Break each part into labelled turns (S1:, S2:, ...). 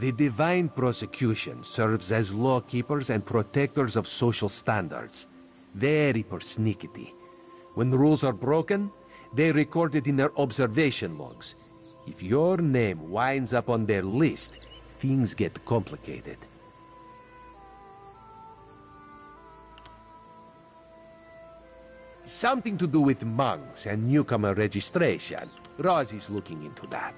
S1: The divine prosecution serves as lawkeepers and protectors of social standards. Very persnickety. When rules are broken, they record it in their observation logs. If your name winds up on their list, things get complicated. Something to do with monks and newcomer registration. Rosie's looking into that.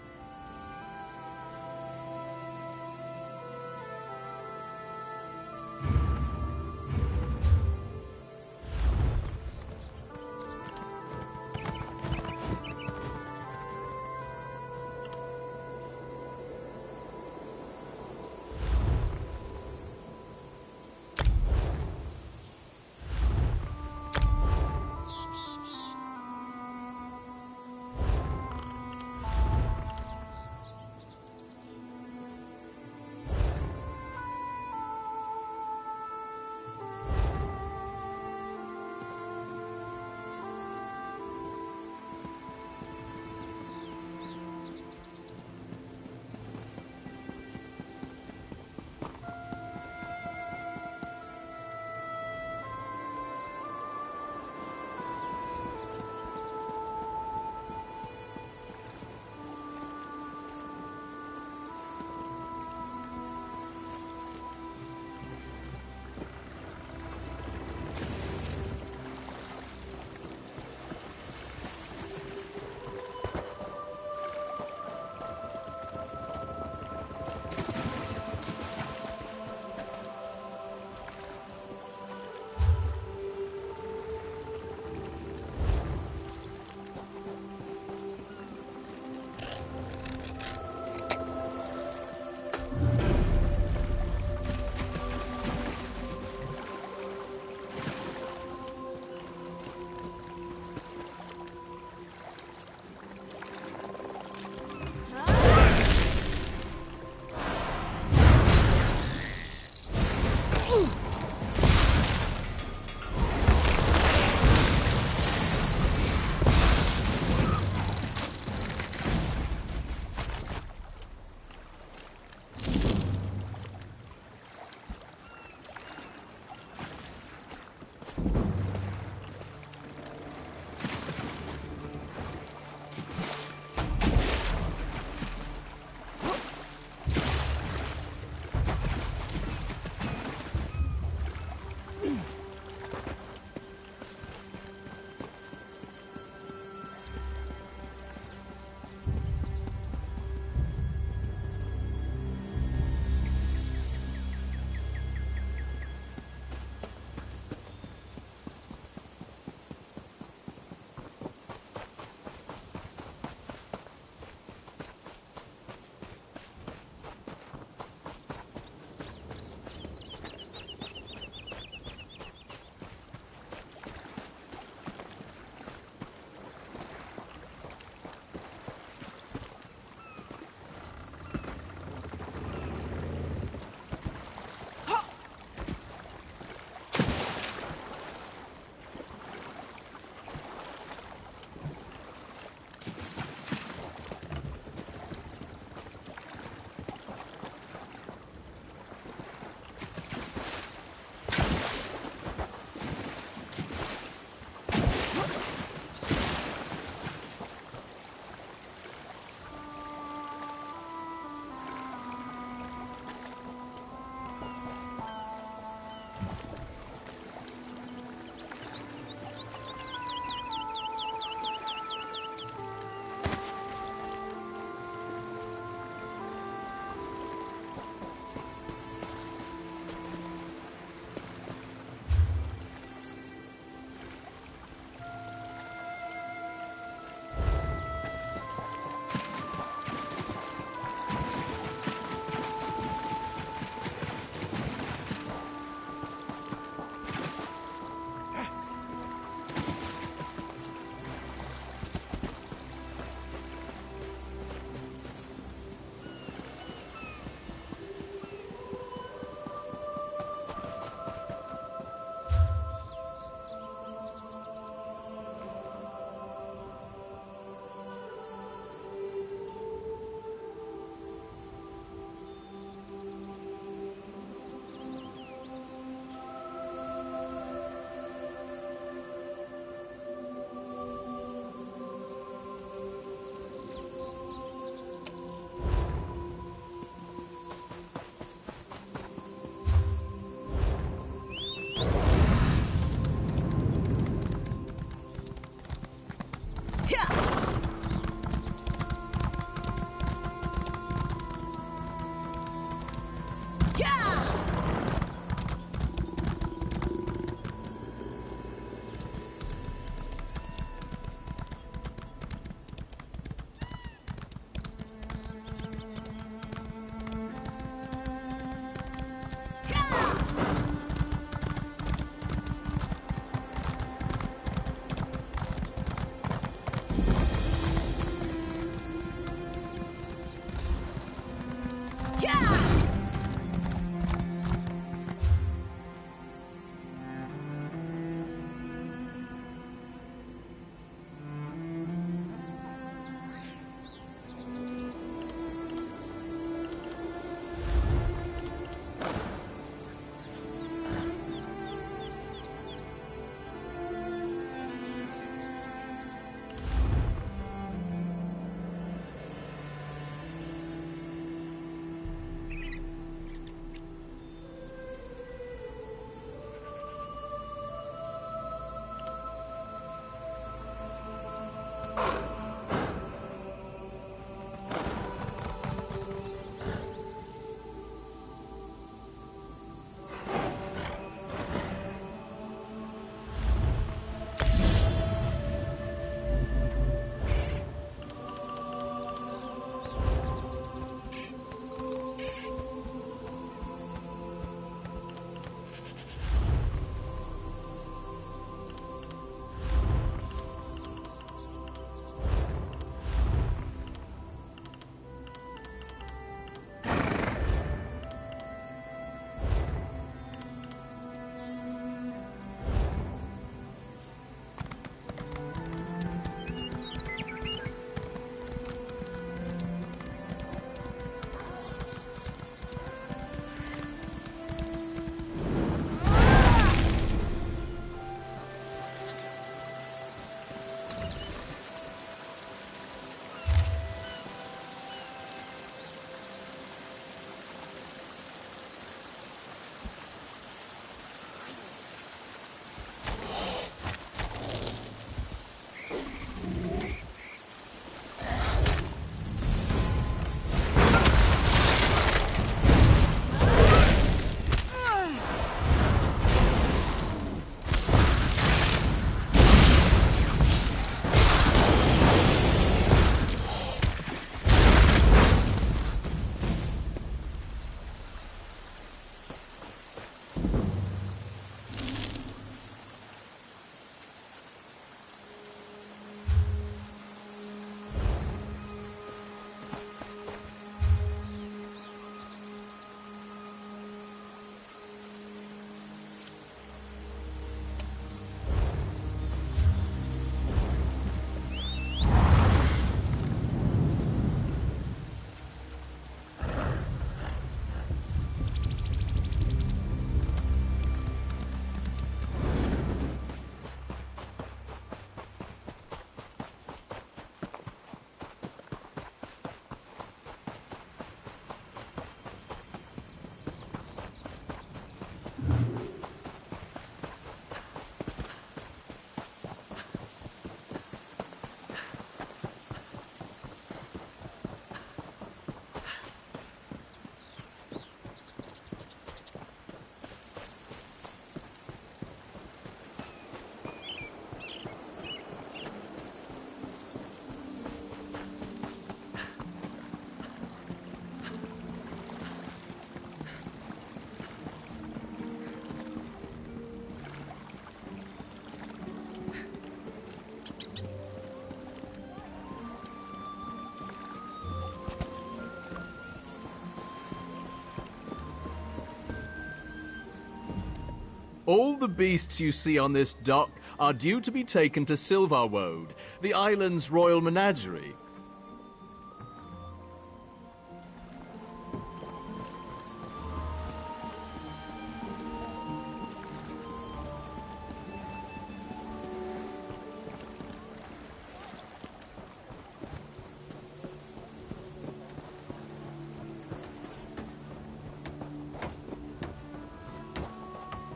S2: All the beasts you see on this dock are due to be taken to Silvarwoad, the island's royal menagerie.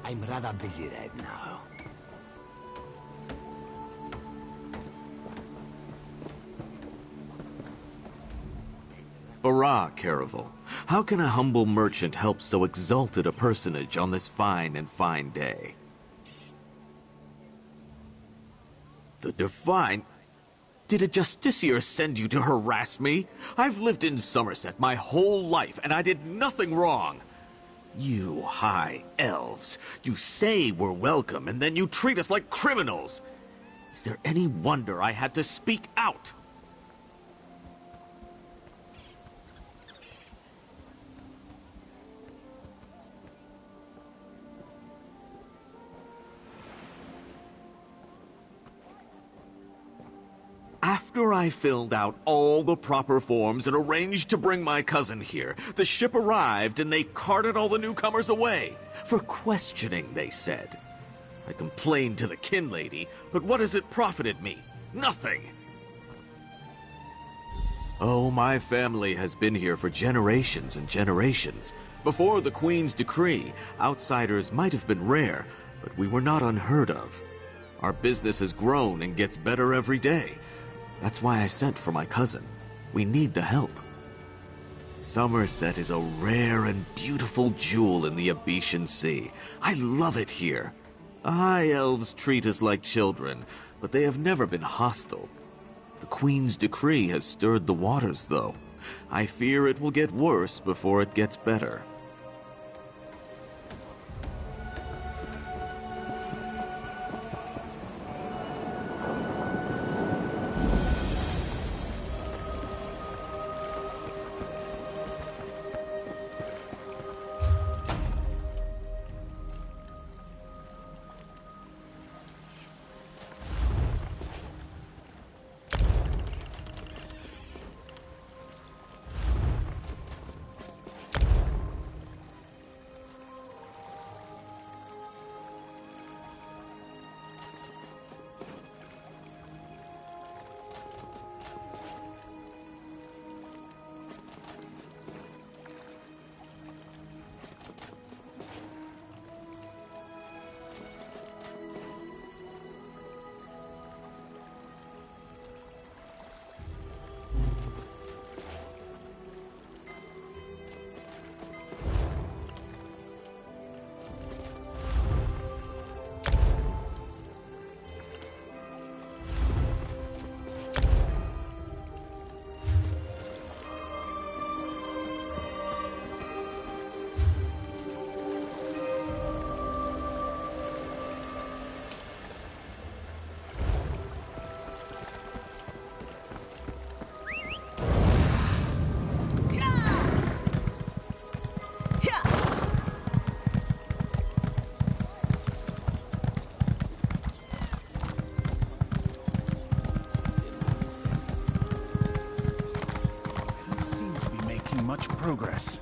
S3: I'm rather busy right now.
S4: Hurrah, Caravel. How can a humble merchant help so exalted a personage on this fine and fine day? The Divine? Did a justiciar send you to harass me? I've lived in Summerset my whole life, and I did nothing wrong. You high elves, you say we're welcome, and then you treat us like criminals. Is there any wonder I had to speak out? After I filled out all the proper forms and arranged to bring my cousin here, the ship arrived and they carted all the newcomers away. For questioning, they said. I complained to the kin lady, but what has it profited me? Nothing! Oh, my family has been here for generations and generations. Before the Queen's decree, outsiders might have been rare, but we were not unheard of. Our business has grown and gets better every day. That's why I sent for my cousin. We need the help. Summerset is a rare and beautiful jewel in the Abetian Sea. I love it here. The High Elves treat us like children, but they have never been hostile. The Queen's decree has stirred the waters, though. I fear it will get worse before it gets better.
S5: Much progress.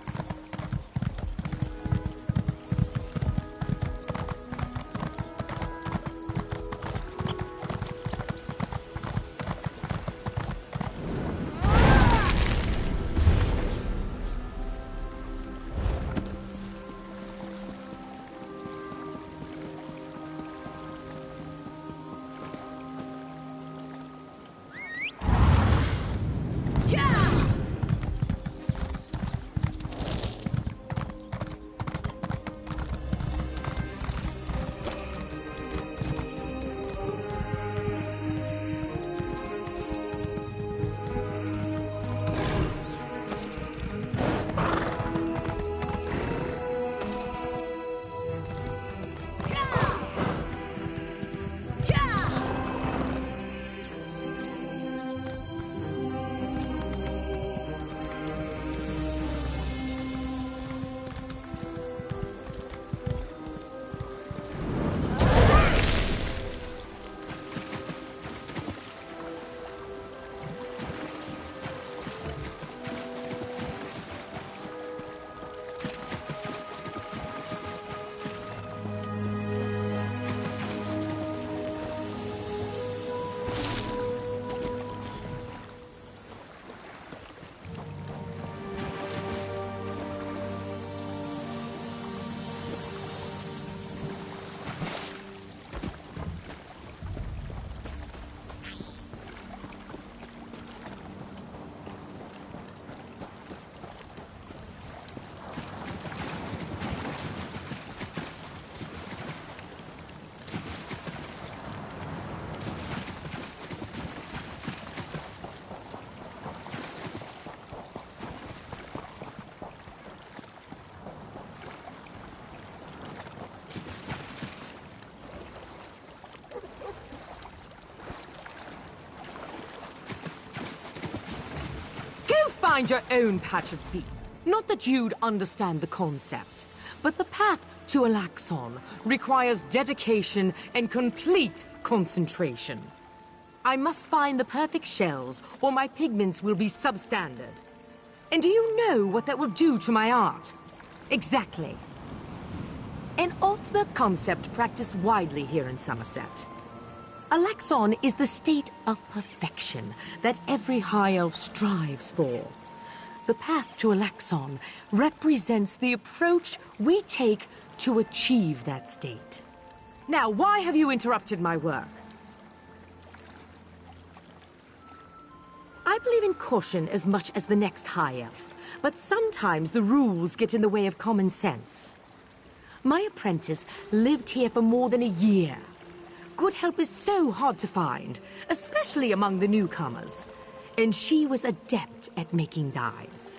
S6: find your own patch of peace. Not that you'd understand the concept, but the path to Alaxon requires dedication and complete concentration. I must find the perfect shells, or my pigments will be substandard. And do you know what that will do to my art? Exactly. An ultimate concept practiced widely here in Summerset. Alaxon is the state of perfection that every high elf strives for. The path to Alaxon represents the approach we take to achieve that state. Now, why have you interrupted my work? I believe in caution as much as the next high elf, but sometimes the rules get in the way of common sense. My apprentice lived here for more than a year. Good help is so hard to find, especially among the newcomers. And she was adept at making dyes.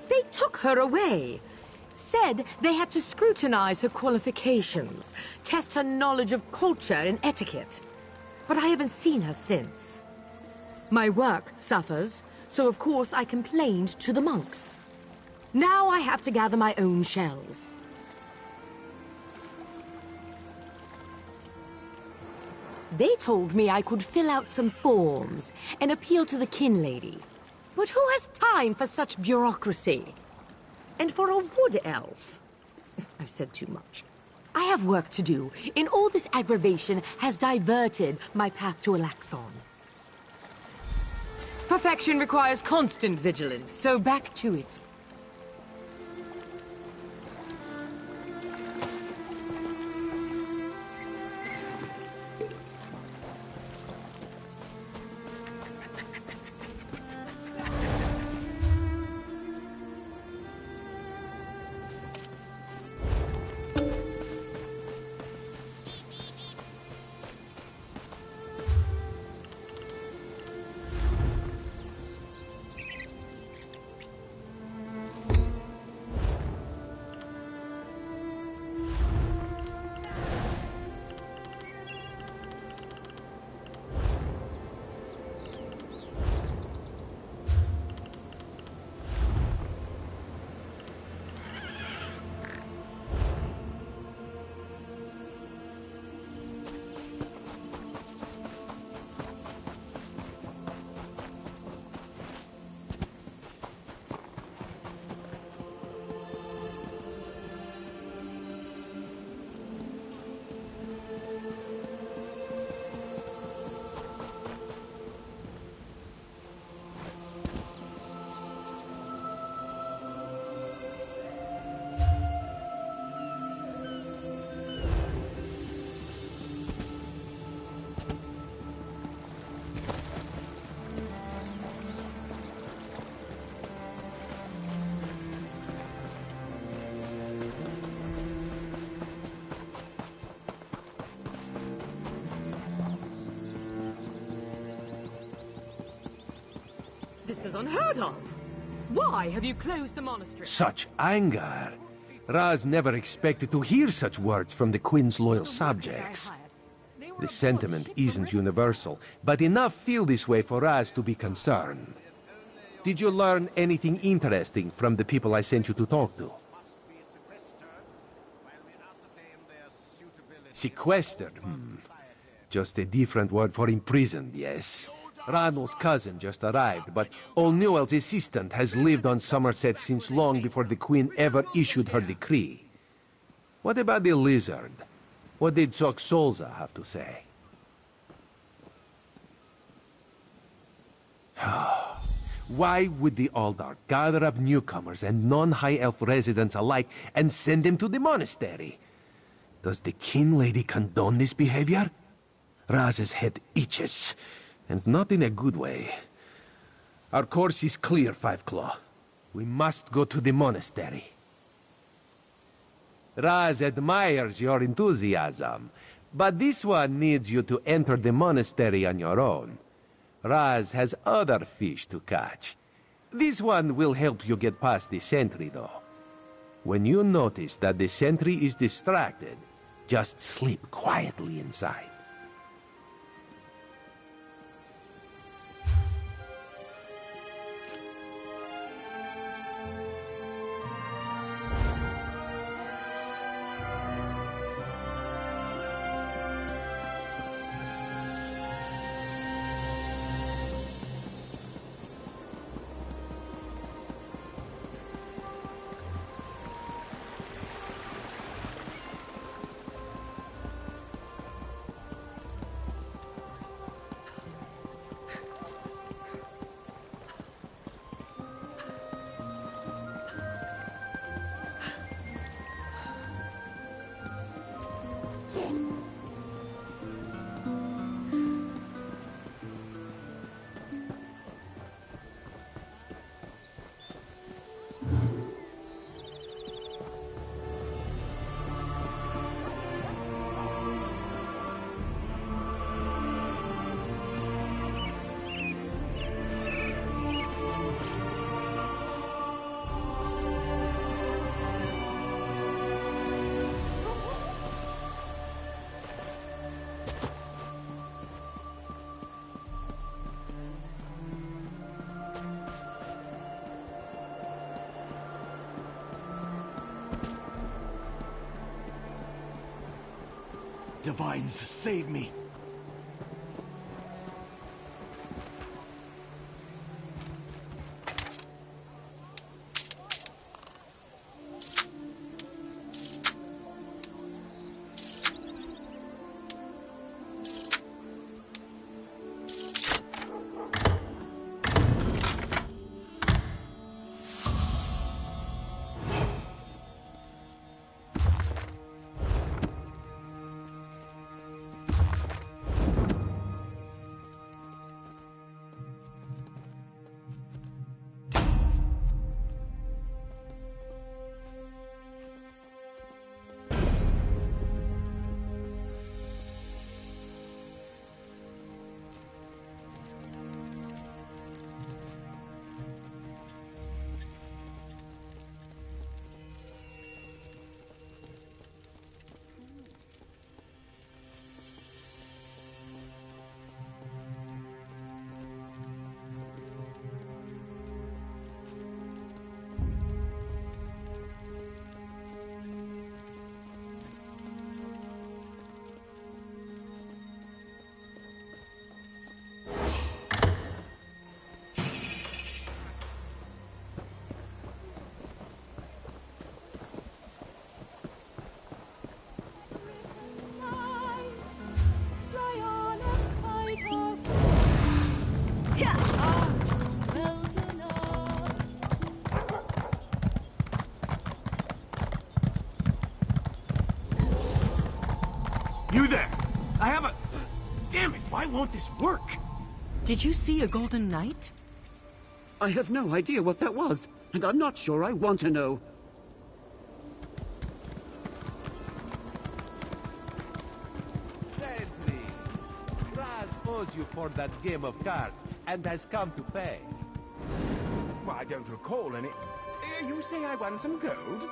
S6: They took her away. Said they had to scrutinize her qualifications, test her knowledge of culture and etiquette. But I haven't seen her since. My work suffers, so of course I complained to the monks. Now I have to gather my own shells. They told me I could fill out some forms and appeal to the kin lady. But who has time for such bureaucracy? And for a wood elf? I've said too much. I have work to do, and all this aggravation has diverted my path to Alaxon. Perfection requires constant vigilance, so back to it. This is unheard of. Why have you closed the monastery?
S1: Such anger. Raz never expected to hear such words from the Queen's loyal subjects. The sentiment isn't universal, but enough feel this way for Raz to be concerned. Did you learn anything interesting from the people I sent you to talk to? Sequestered? Just a different word for imprisoned, yes. Ranul's cousin just arrived, but O'Newell's assistant has lived on Summerset since long before the Queen ever issued her decree. What about the lizard? What did Solza have to say? Why would the Aldar gather up newcomers and non-High Elf residents alike and send them to the monastery? Does the King Lady condone this behavior? Raz's head itches, and not in a good way. Our course is clear, Five Claw. We must go to the monastery. Raz admires your enthusiasm, but this one needs you to enter the monastery on your own. Raz has other fish to catch. This one will help you get past the sentry, though. When you notice that the sentry is distracted, just sleep quietly inside.
S3: Divines, save me!
S5: You there! I have a... Damn it, why won't this work?
S6: Did you see a golden knight?
S7: I have no idea what that was, and I'm not sure I want to know.
S1: Sentry! Raz owes you for that game of cards, and has come to pay.
S5: I don't recall any... You say I won some gold?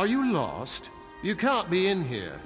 S8: Are you lost? You can't be in here.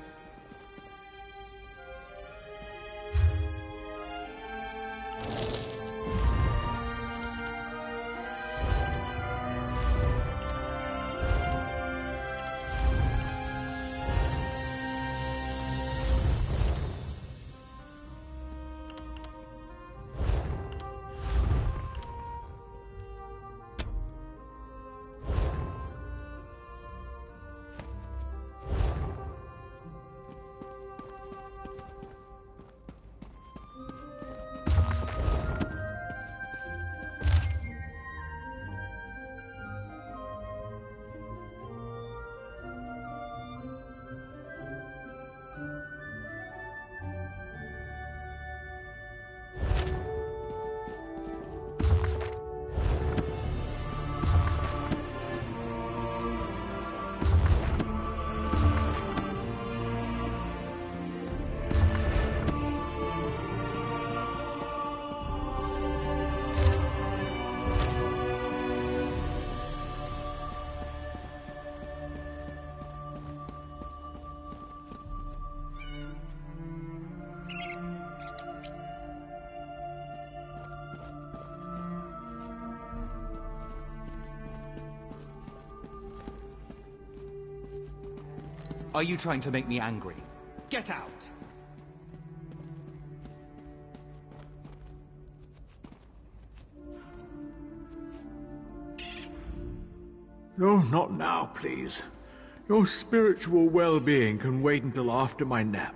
S9: Are you trying to make me angry? Get out!
S5: No, not now, please. Your spiritual well-being can wait until after my nap.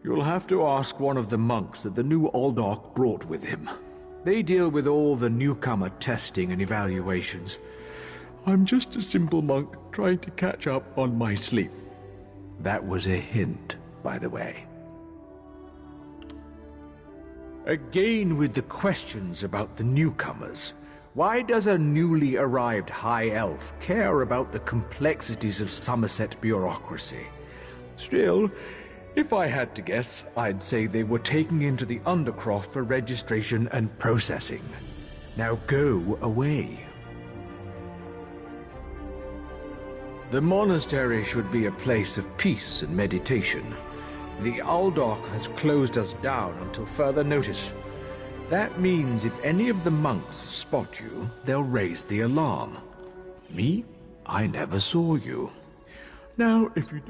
S5: You'll have to ask one of the monks that the new Aldork brought with him. They deal with all the newcomer testing and evaluations. I'm just a simple monk trying to catch up on my sleep. That was a hint, by the way. Again with the questions about the newcomers. Why does a newly arrived High Elf care about the complexities of Summerset bureaucracy? Still, if I had to guess, I'd say they were taken into the Undercroft for registration and processing. Now go away. The monastery should be a place of peace and meditation. The Aldork has closed us down until further notice. That means if any of the monks spot you, they'll raise the alarm. Me? I never saw you. Now, if you...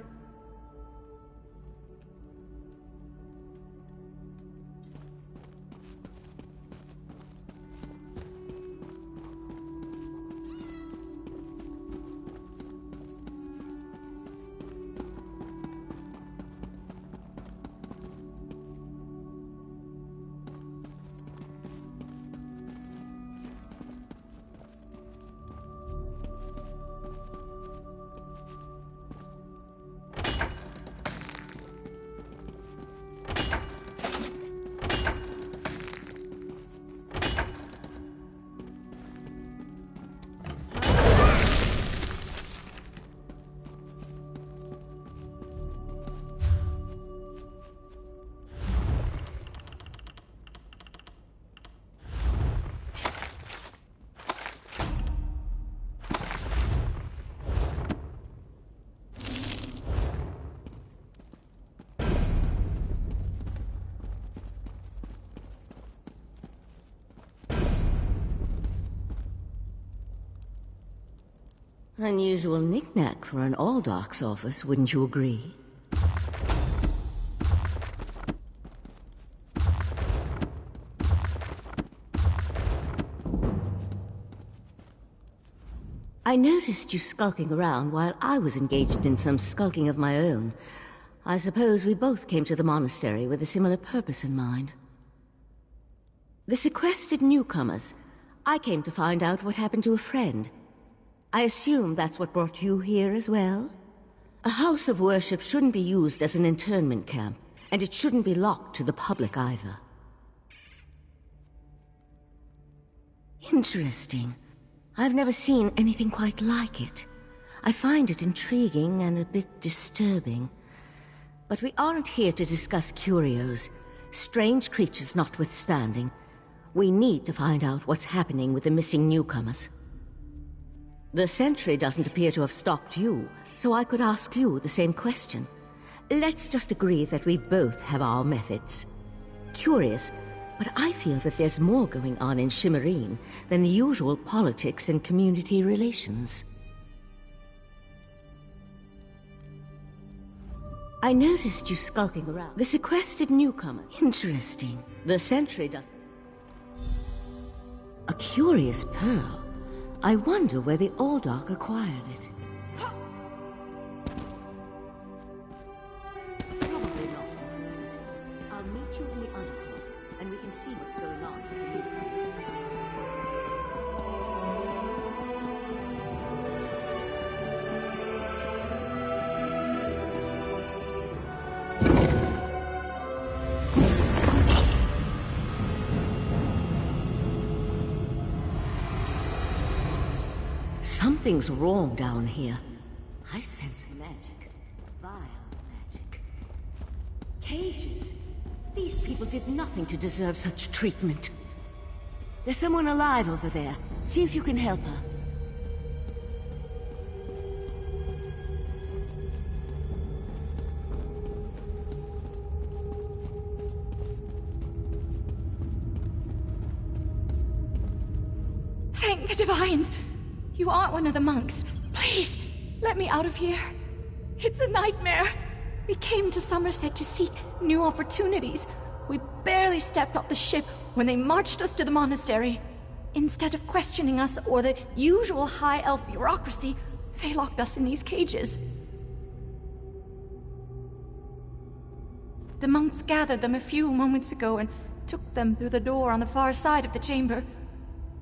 S10: Unusual knick-knack for an Aldark's office, wouldn't you agree? I noticed you skulking around while I was engaged in some skulking of my own. I suppose we both came to the monastery with a similar purpose in mind. The sequestered newcomers. I came to find out what happened to a friend. I assume that's what brought you here as well? A house of worship shouldn't be used as an internment camp, and it shouldn't be locked to the public either. Interesting. I've never seen anything quite like it. I find it intriguing and a bit disturbing. But we aren't here to discuss curios. Strange creatures notwithstanding, we need to find out what's happening with the missing newcomers. The sentry doesn't appear to have stalked you, so I could ask you the same question. Let's just agree that we both have our methods. Curious, but I feel that there's more going on in Shimmerine than the usual politics and community relations. I noticed you skulking around. The sequestered newcomer. Interesting. The sentry does... A curious pearl. I wonder where the Aldark acquired it. Probably not. I'll meet you in the undercourt, and we can see what's going on with the Something's wrong down here. I sense magic. Vile magic. Cages. These people did nothing to deserve such treatment. There's someone alive over there. See if you can help her.
S11: Thank the Divines! You aren't one of the monks. Please, let me out of here. It's a nightmare. We came to Summerset to seek new opportunities. We barely stepped off the ship when they marched us to the monastery. Instead of questioning us or the usual high elf bureaucracy, they locked us in these cages. The monks gathered them a few moments ago and took them through the door on the far side of the chamber.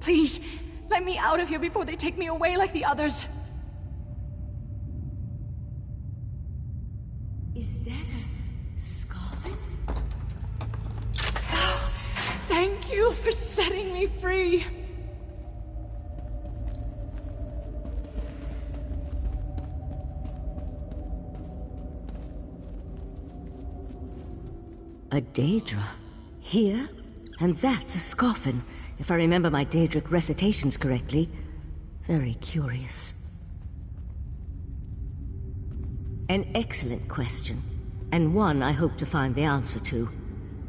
S11: Please, let me out of here before they take me away like the others.
S10: Is that a scoffin?
S11: Oh, thank you for setting me free.
S10: A Daedra. Here? And that's a scoffin, if I remember my Daedric recitations correctly. Very curious. An excellent question, and one I hope to find the answer to.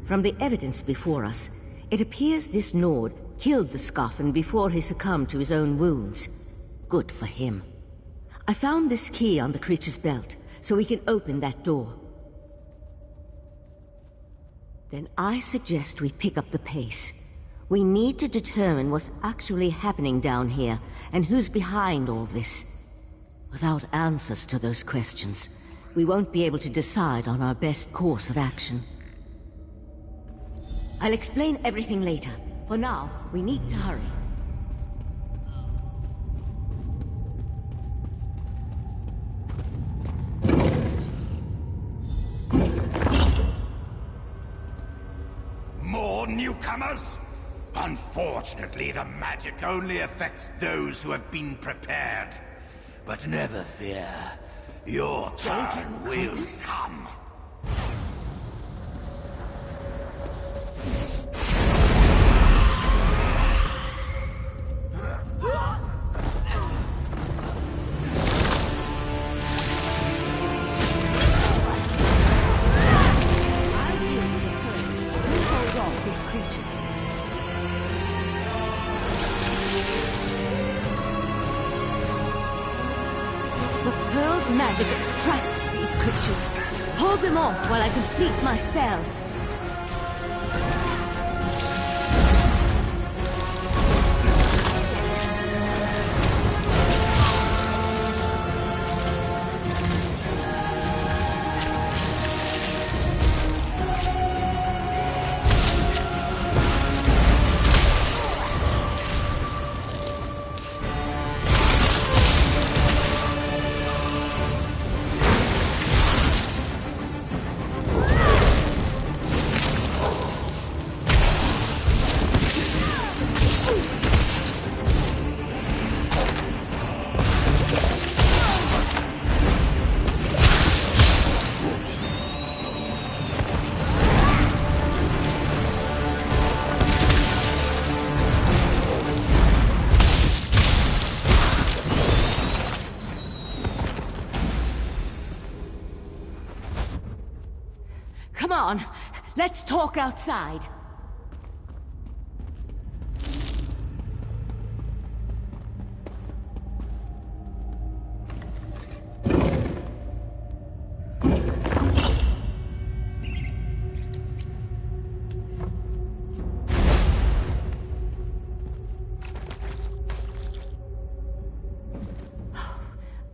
S10: From the evidence before us, it appears this Nord killed the Scoffin before he succumbed to his own wounds. Good for him. I found this key on the creature's belt, so we can open that door. Then I suggest we pick up the pace. We need to determine what's actually happening down here, and who's behind all this. Without answers to those questions, we won't be able to decide on our best course of action. I'll explain everything later. For now, we need to hurry.
S3: More newcomers? Unfortunately, the magic only affects those who have been prepared. But never fear, your turn will come.
S10: Hold them off while I complete my spell. Come on, let's talk outside.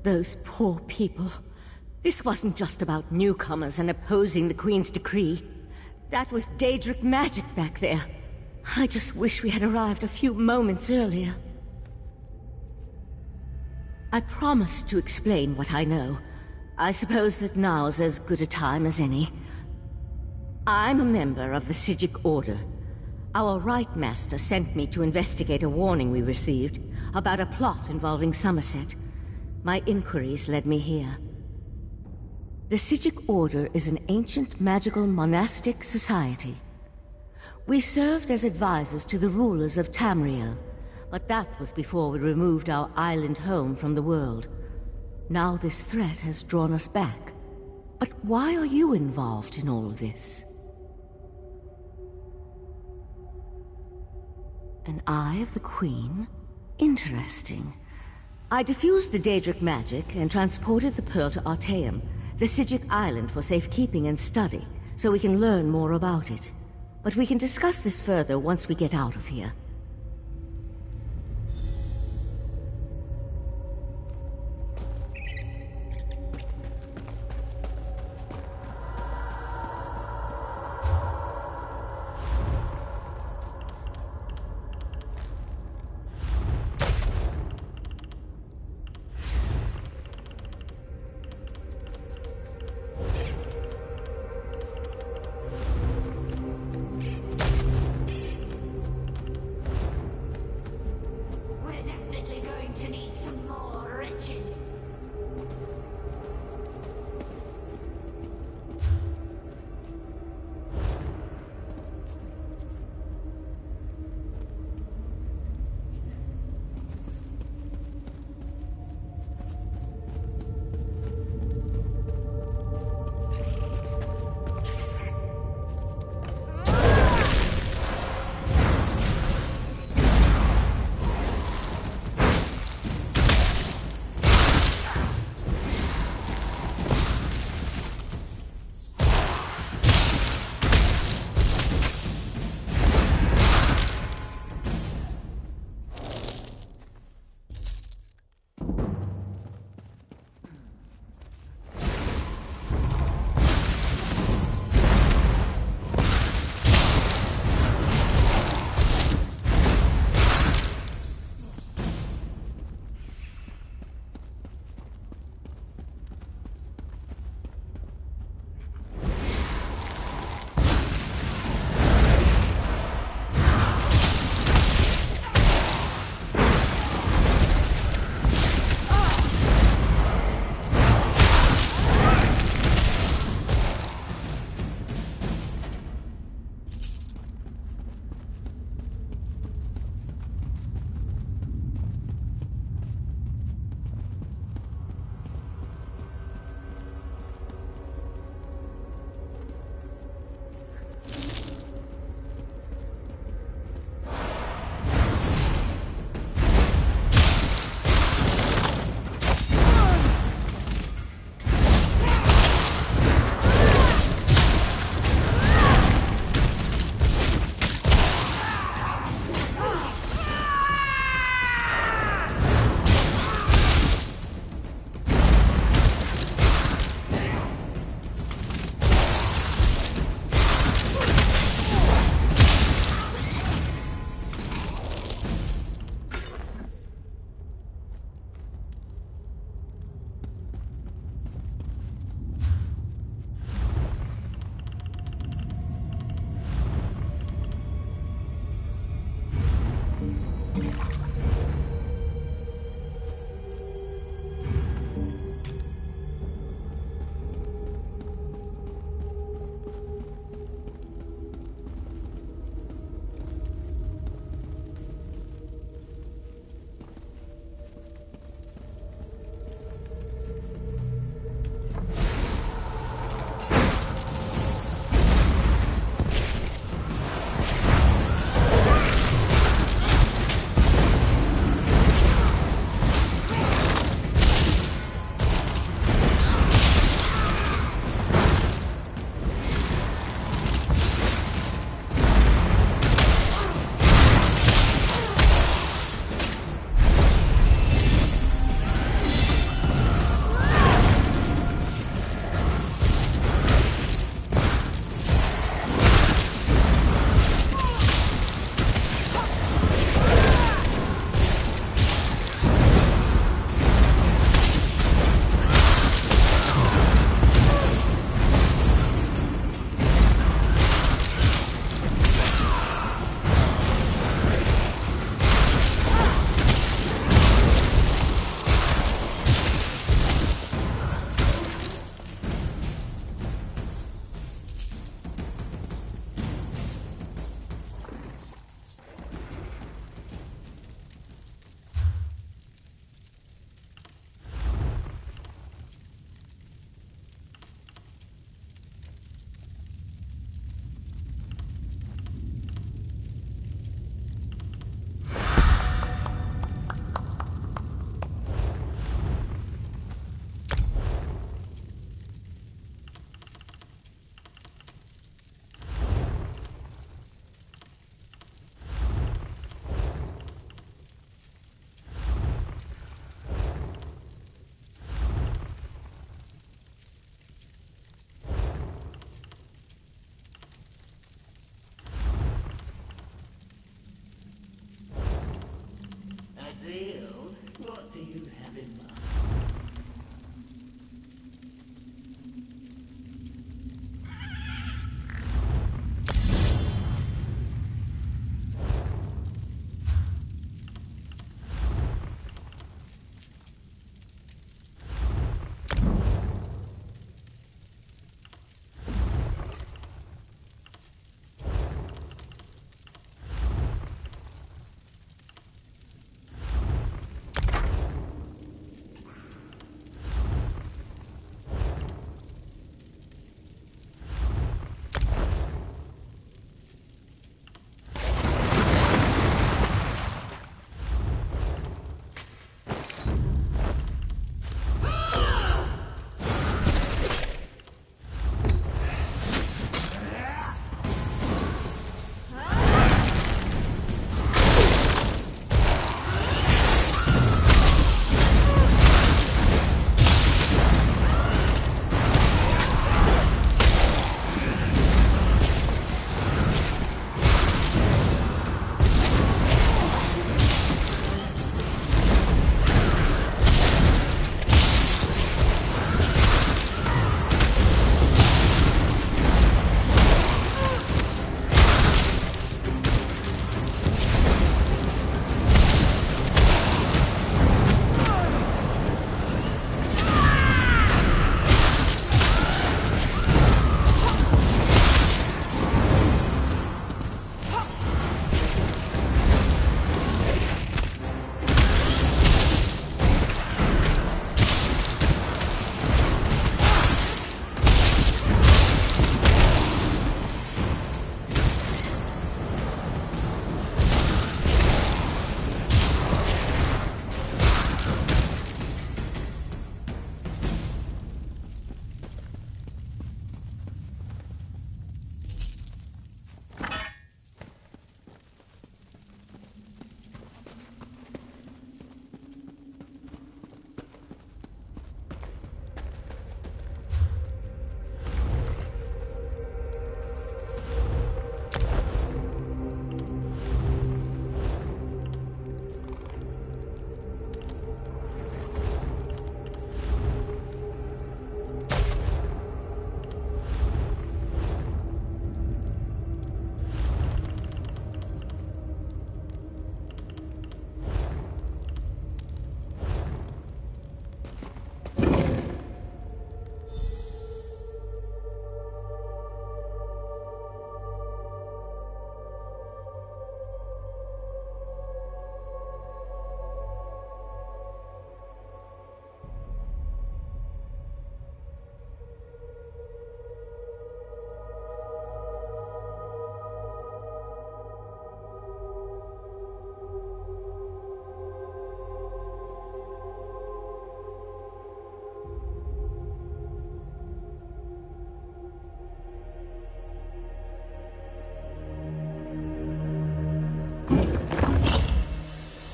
S10: Those poor people. This wasn't just about newcomers and opposing the Queen's decree. That was Daedric magic back there. I just wish we had arrived a few moments earlier. I promised to explain what I know. I suppose that now's as good a time as any. I'm a member of the Psijic Order. Our Rite Master sent me to investigate a warning we received about a plot involving Summerset. My inquiries led me here. The Psijic Order is an ancient magical monastic society. We served as advisors to the rulers of Tamriel, but that was before we removed our island home from the world. Now this threat has drawn us back. But why are you involved in all of this? An Eye of the Queen? Interesting. I diffused the Daedric magic and transported the pearl to Artaeum, the Psijic island, for safekeeping and study, so we can learn more about it. But we can discuss this further once we get out of here.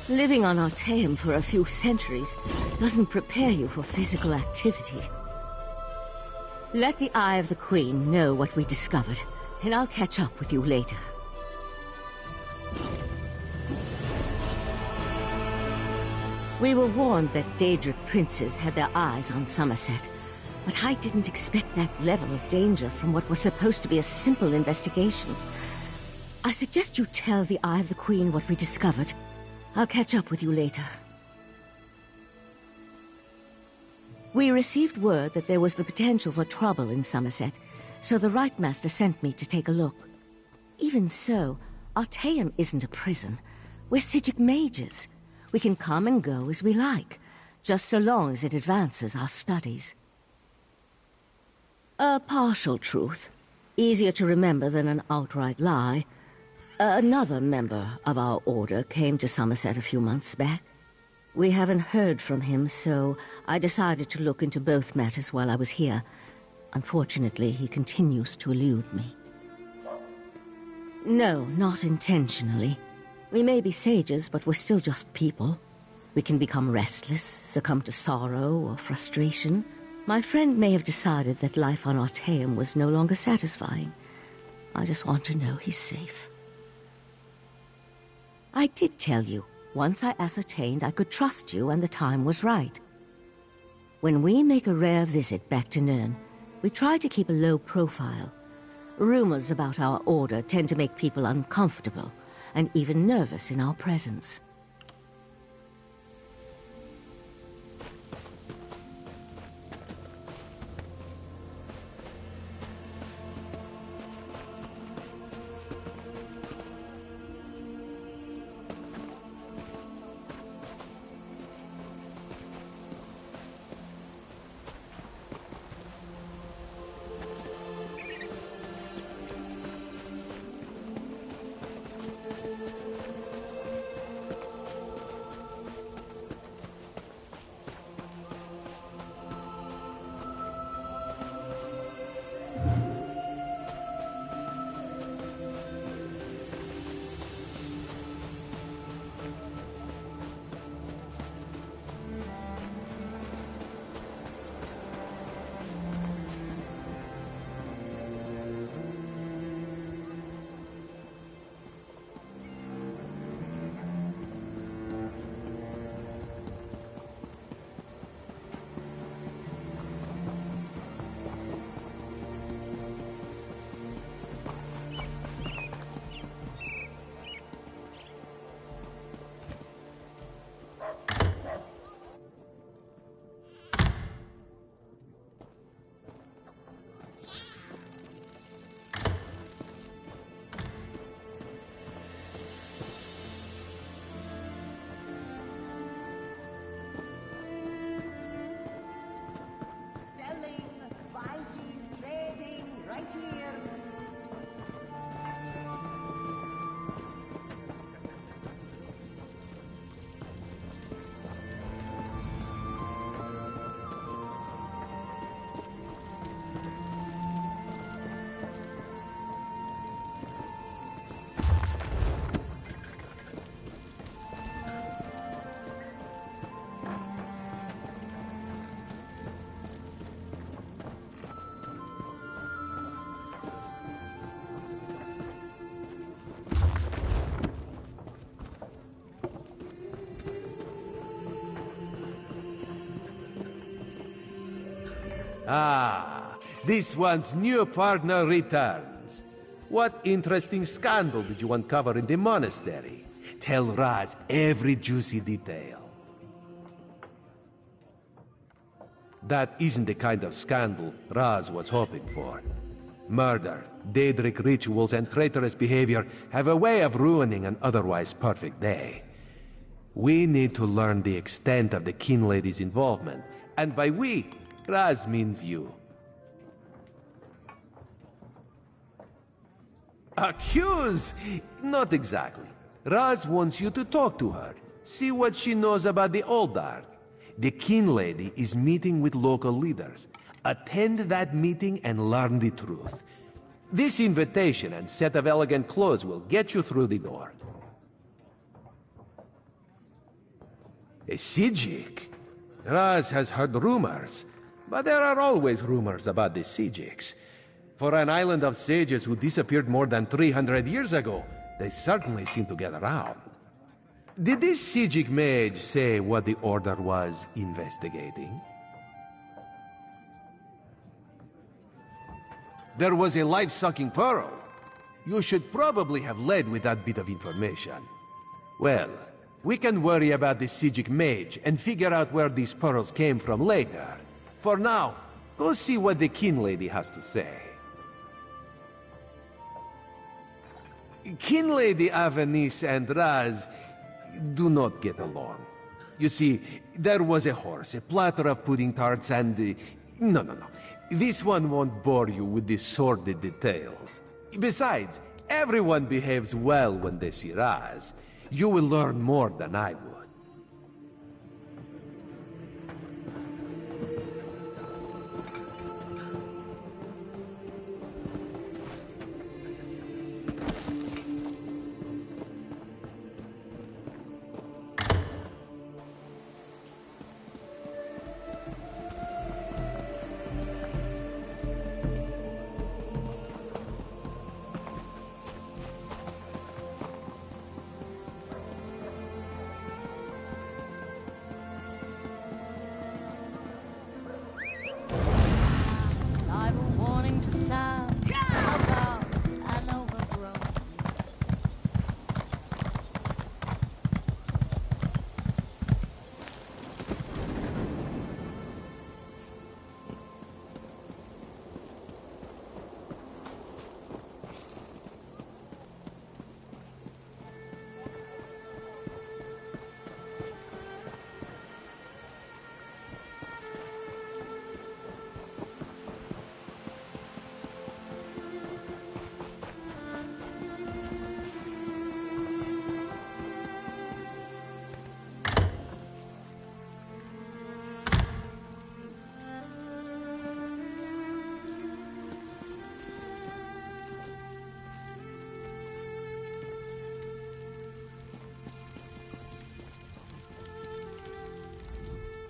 S10: Living on Artaeum for a few centuries doesn't prepare you for physical activity. Let the Eye of the Queen know what we discovered, and I'll catch up with you later. We were warned that Daedric princes had their eyes on Summerset, but I didn't expect that level of danger from what was supposed to be a simple investigation. I suggest you tell the Eye of the Queen what we discovered. I'll catch up with you later. We received word that there was the potential for trouble in Summerset, so the Right Master sent me to take a look. Even so, Artaeum isn't a prison. We're Psijic mages. We can come and go as we like, just so long as it advances our studies. A partial truth, easier to remember than an outright lie. Another member of our order came to Summerset a few months back. We haven't heard from him, so I decided to look into both matters while I was here. Unfortunately, he continues to elude me. No, not intentionally. We may be sages, but we're still just people. We can become restless, succumb to sorrow or frustration. My friend may have decided that life on Artaeum was no longer satisfying. I just want to know he's safe. I did tell you, once I ascertained I could trust you and the time was right. When we make a rare visit back to Nirn, we try to keep a low profile. Rumors about our order tend to make people uncomfortable, and even nervous in our presence.
S1: Ah, this one's new partner returns. What interesting scandal did you uncover in the monastery? Tell Raz every juicy detail. That isn't the kind of scandal Raz was hoping for. Murder, Daedric rituals, and traitorous behavior have a way of ruining an otherwise perfect day. We need to learn the extent of the Kin Lady's involvement, and by we, Raz means you. Accuse? Not exactly. Raz wants you to talk to her, see what she knows about the Old Ark. The Kin Lady is meeting with local leaders. Attend that meeting and learn the truth. This invitation and set of elegant clothes will get you through the door. A Sijik? Raz has heard rumors, but there are always rumors about the Sijiks. For an island of sages who disappeared more than 300 years ago, they certainly seem to get around. Did this Sijik mage say what the Order was investigating? There was a life-sucking pearl. You should probably have led with that bit of information. Well, we can worry about the Sijik mage and figure out where these pearls came from later. For now, go see what the Kin Lady has to say. Kin Lady Avenice and Raz do not get along. You see, there was a horse, a platter of pudding tarts, and... No. This one won't bore you with the sordid details. Besides, everyone behaves well when they see Raz. You will learn more than I would.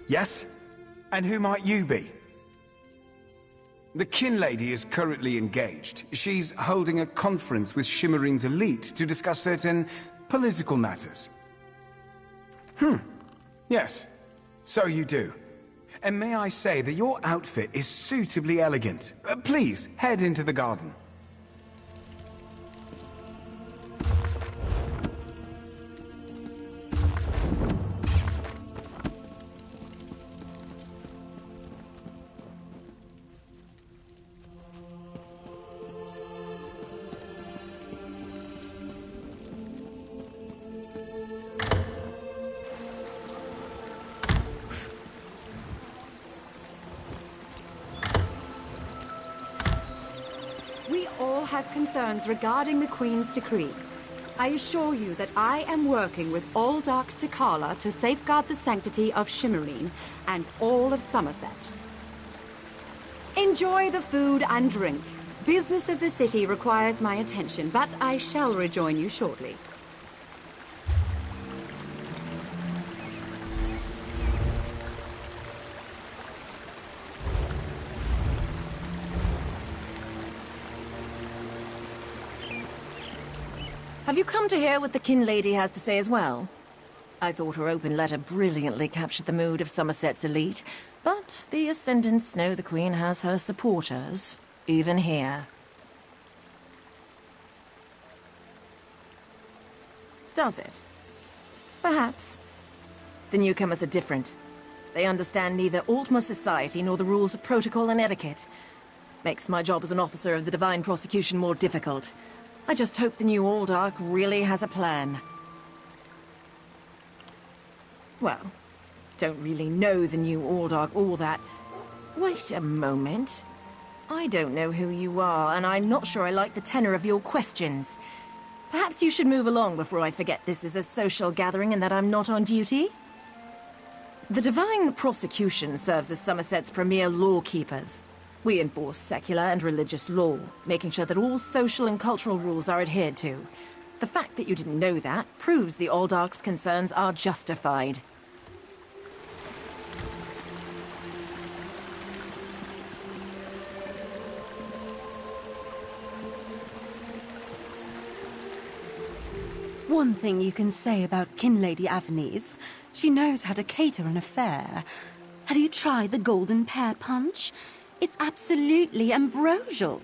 S12: Yes? And who might you be? The Kin Lady is currently engaged. She's holding a conference with Shimmerine's elite to discuss certain political matters. Yes. So you do. And may I say that your outfit is suitably elegant. Please, head into the garden.
S13: Have concerns regarding the Queen's decree. I assure you that I am working with all Dark Takala to safeguard the sanctity of Shimmerine and all of Summerset. Enjoy the food and drink. Business of the city requires my attention, but I shall rejoin you shortly.
S14: Have you come to hear what the Kin Lady has to say as well? I thought her open letter brilliantly captured the mood of Summerset's elite, but the Ascendants know the Queen has her supporters, even here. Does it? Perhaps. The newcomers are different. They understand neither Altma society nor the rules of protocol and etiquette. Makes my job as an officer of the Divine Prosecution more difficult. I just hope the new Aldark really has a plan. Well, don't really know the new Aldark all that. Wait a moment. I don't know who you are, and I'm not sure I like the tenor of your questions. Perhaps you should move along before I forget this is a social gathering and that I'm not on duty? The Divine Prosecution serves as Summerset's premier lawkeepers. We enforce secular and religious law, making sure that all social and cultural rules are adhered to. The fact that you didn't know that proves the Aldark's concerns are justified.
S13: One thing you can say about Kinlady Avernese, she knows how to cater an affair. Have you tried the golden pear punch? It's absolutely ambrosial.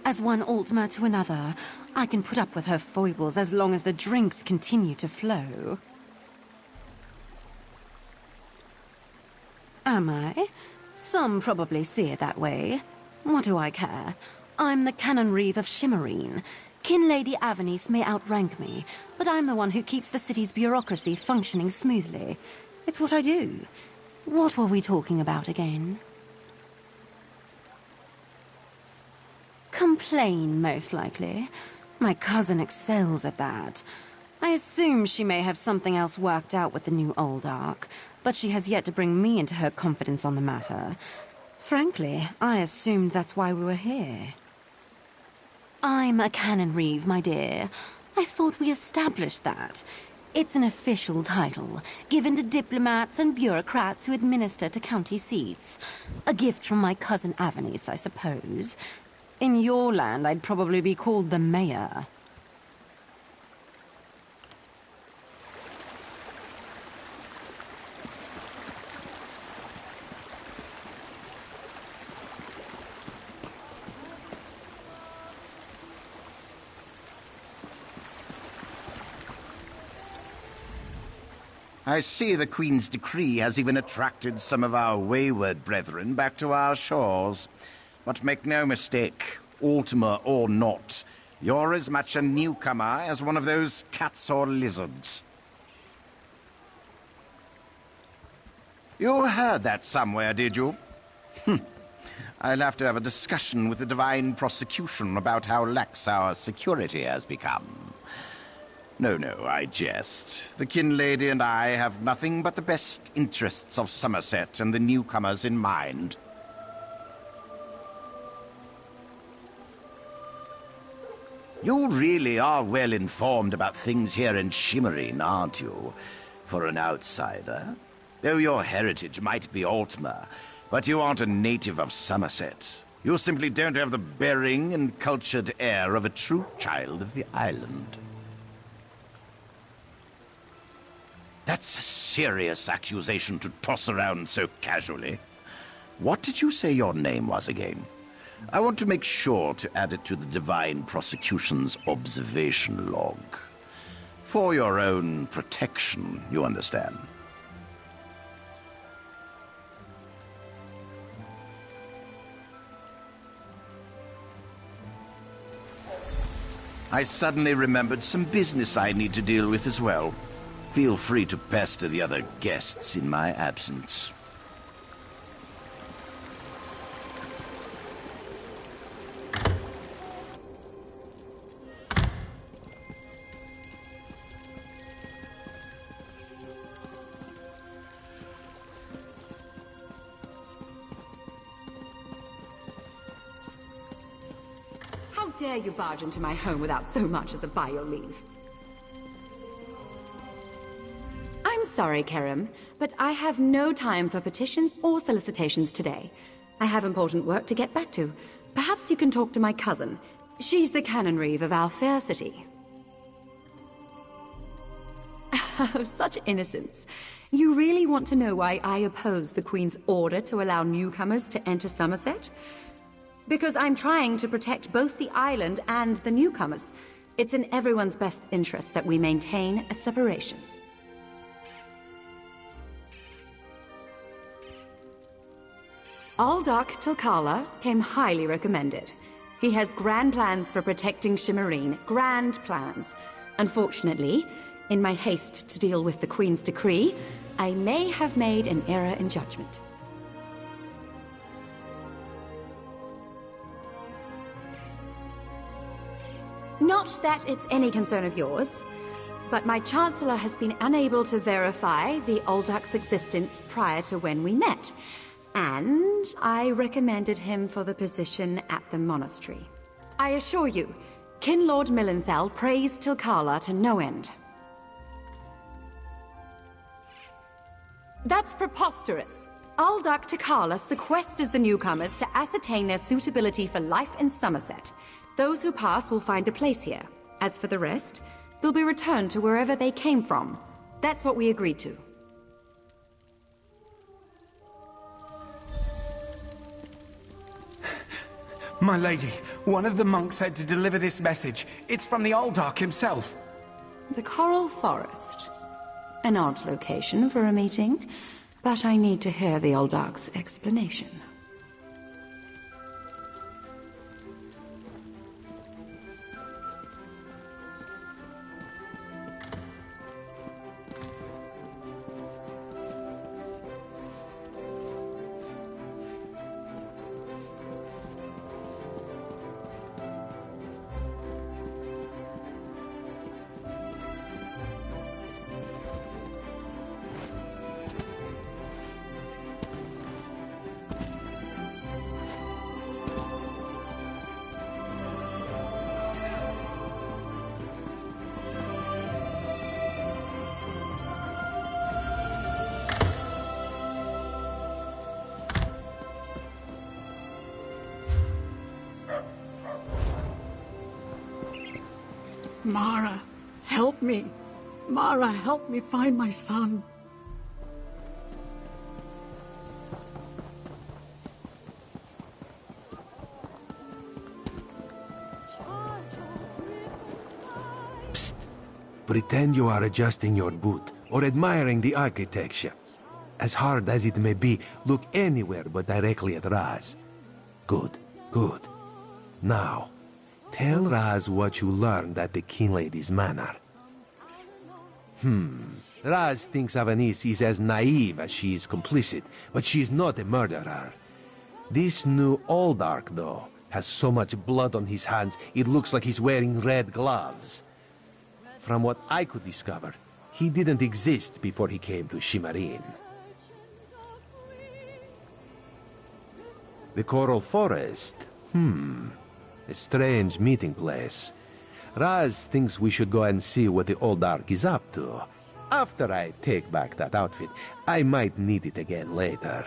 S13: As one Altmer to another, I can put up with her foibles as long as the drinks continue to flow. Am I? Some probably see it that way. What do I care? I'm the Canon Reeve of Shimmerine. Kinlady Avernese may outrank me, but I'm the one who keeps the city's bureaucracy functioning smoothly. It's what I do. What were we talking about again? Complain, most likely. My cousin excels at that. I assume she may have something else worked out with the new Oldark, but she has yet to bring me into her confidence on the matter. Frankly, I assumed that's why we were here. I'm a Canon Reeve, my dear. I thought we established that. It's an official title, given to diplomats and bureaucrats who administer to county seats. A gift from my cousin Avernese, I suppose. In your land, I'd probably be called the mayor.
S3: I see the Queen's decree has even attracted some of our wayward brethren back to our shores. But make no mistake, Ultima or not, you're as much a newcomer as one of those cats or lizards. You heard that somewhere, did you? I'll have to have a discussion with the Divine Prosecution about how lax our security has become. No, I jest. The Kinlady and I have nothing but the best interests of Summerset and the newcomers in mind. You really are well informed about things here in Shimmerine, aren't you? For an outsider. Though your heritage might be Altmer, but you aren't a native of Summerset. You simply don't have the bearing and cultured air of a true child of the island. That's a serious accusation to toss around so casually. What did you say your name was again? I want to make sure to add it to the Divine Prosecution's observation log. For your own protection, you understand. I suddenly remembered some business I need to deal with as well. Feel free to pester the other guests in my absence.
S13: How dare you barge into my home without so much as a by your leave? I'm sorry, Kerem, but I have no time for petitions or solicitations today. I have important work to get back to. Perhaps you can talk to my cousin. She's the Canon Reeve of our fair city. Oh, such innocence. You really want to know why I oppose the Queen's order to allow newcomers to enter Summerset? Because I'm trying to protect both the island and the newcomers. It's in everyone's best interest that we maintain a separation. Aldark Tilkala came highly recommended. He has grand plans for protecting Shimmerine. Grand plans. Unfortunately, in my haste to deal with the Queen's decree, I may have made an error in judgment. Not that it's any concern of yours, but my Chancellor has been unable to verify the Aldark's existence prior to when we met. And I recommended him for the position at the monastery. I assure you, Kinlord Millenthal praised Tilkala to no end. That's preposterous. Aldark Tilkala sequesters the newcomers to ascertain their suitability for life in Summerset. Those who pass will find a place here. As for the rest,
S15: They'll be returned to wherever they came from. That's what we agreed to.
S12: My lady, one of the monks said to deliver this message. It's from the Aldark himself.
S15: The Coral Forest. An odd location for a meeting, but I need to hear the Aldark's explanation.
S16: Mara, help me. Mara, help me find my son.
S1: Psst. Pretend you are adjusting your boot or admiring the architecture. As hard as it may be, look anywhere but directly at Raz. Good, good. Now, tell Raz what you learned at the King Lady's manor. Raz thinks Avanis is as naive as she is complicit, but she is not a murderer. This new Aldark, though, has so much blood on his hands, it looks like he's wearing red gloves. From what I could discover, he didn't exist before he came to Shimmerin. The Coral Forest? A strange meeting place. Raz thinks we should go and see what the Aldark is up to. After I take back that outfit, I might need it again later.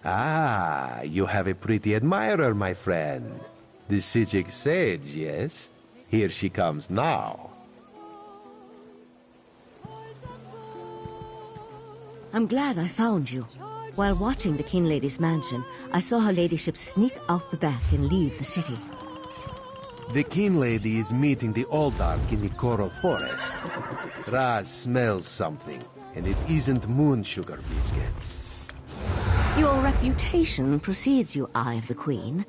S1: Ah, you have a pretty admirer, my friend. The Sijic Sage, yes? Here she comes now.
S10: I'm glad I found you. While watching the King Lady's mansion, I saw her ladyship sneak out the back and leave the city.
S1: The King Lady is meeting the Aldark in the Coral Forest. Raz smells something, and it isn't moon sugar biscuits.
S10: Your reputation precedes you, Eye of the Queen.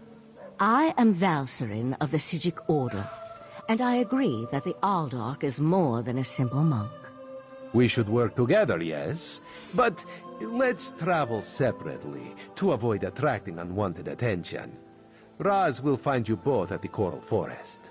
S10: I am Valcerin of the Sijic Order, and I agree that the Aldark is more than a simple monk.
S1: We should work together, yes? But let's travel separately to avoid attracting unwanted attention. Raz will find you both at the Coral Forest.